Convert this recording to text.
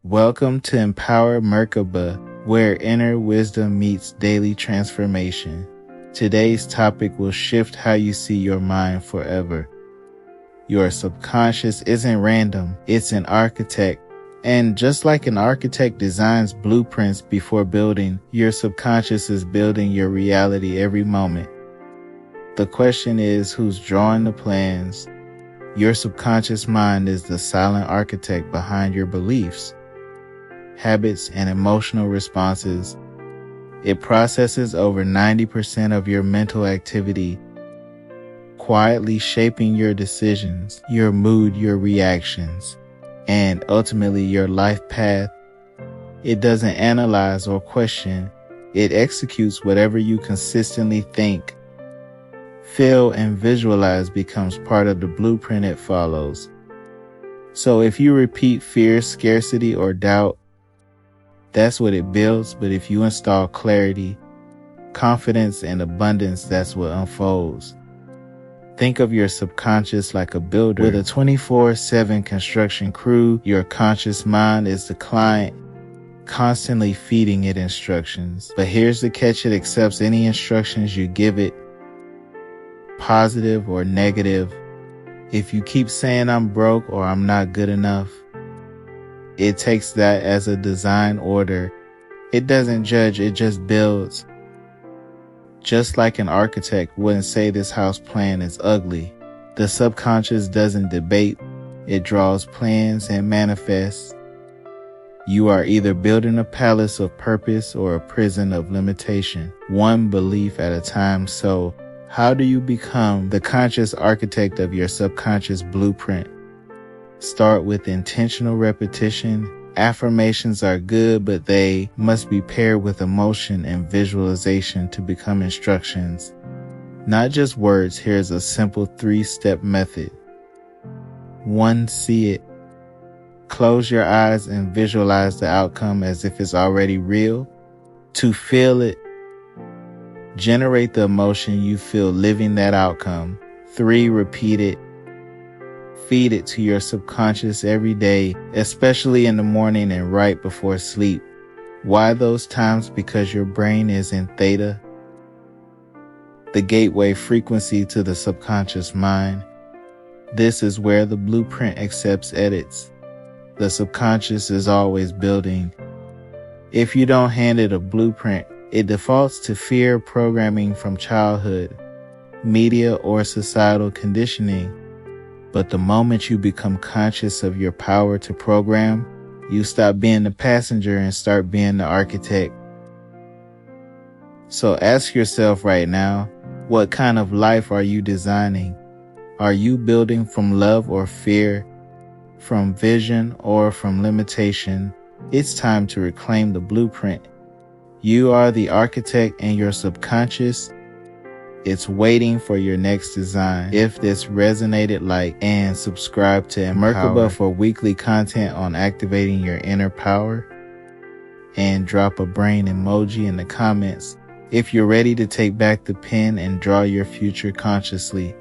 Welcome to Empower Merkaba, where inner wisdom meets daily transformation. Today's topic will shift how you see your mind forever. Your subconscious isn't random, it's an architect. And just like an architect designs blueprints before building, your subconscious is building your reality every moment. The question is, who's drawing the plans? Your subconscious mind is the silent architect behind your beliefs, habits, and emotional responses. It processes over 90% of your mental activity, quietly shaping your decisions, your mood, your reactions, and ultimately your life path. It doesn't analyze or question. It executes whatever you consistently think, feel, and visualize becomes part of the blueprint it follows. So if you repeat fear, scarcity, or doubt, that's what it builds. But if you install clarity, confidence, and abundance, that's what unfolds. Think of your subconscious like a builder with a 24/7 construction crew. Your conscious mind is the client, constantly feeding it instructions. But here's the catch: it accepts any instructions you give it, positive or negative. If you keep saying I'm broke or I'm not good enough, it takes that as a design order. It doesn't judge, it just builds. Just like an architect wouldn't say this house plan is ugly, the subconscious doesn't debate, it draws plans and manifests. You are either building a palace of purpose or a prison of limitation, one belief at a time. So, how do you become the conscious architect of your subconscious blueprint? Start with intentional repetition. Affirmations are good, but they must be paired with emotion and visualization to become instructions, not just words. Here's a simple 3-step method. 1. See it. Close your eyes and visualize the outcome as if it's already real. 2. Feel it. Generate the emotion you feel living that outcome. 3. Repeat it. Feed it to your subconscious every day, especially in the morning and right before sleep. Why those times? Because your brain is in theta, the gateway frequency to the subconscious mind. This is where the blueprint accepts edits. The subconscious is always building. If you don't hand it a blueprint, it defaults to fear programming from childhood, media, or societal conditioning. But the moment you become conscious of your power to program, you stop being the passenger and start being the architect. So ask yourself right now, what kind of life are you designing? Are you building from love or fear, from vision or from limitation? It's time to reclaim the blueprint. You are the architect, and your subconscious, it's waiting for your next design. If this resonated, like and subscribe to Merkaba for weekly content on activating your inner power. And drop a brain emoji in the comments if you're ready to take back the pen and draw your future consciously.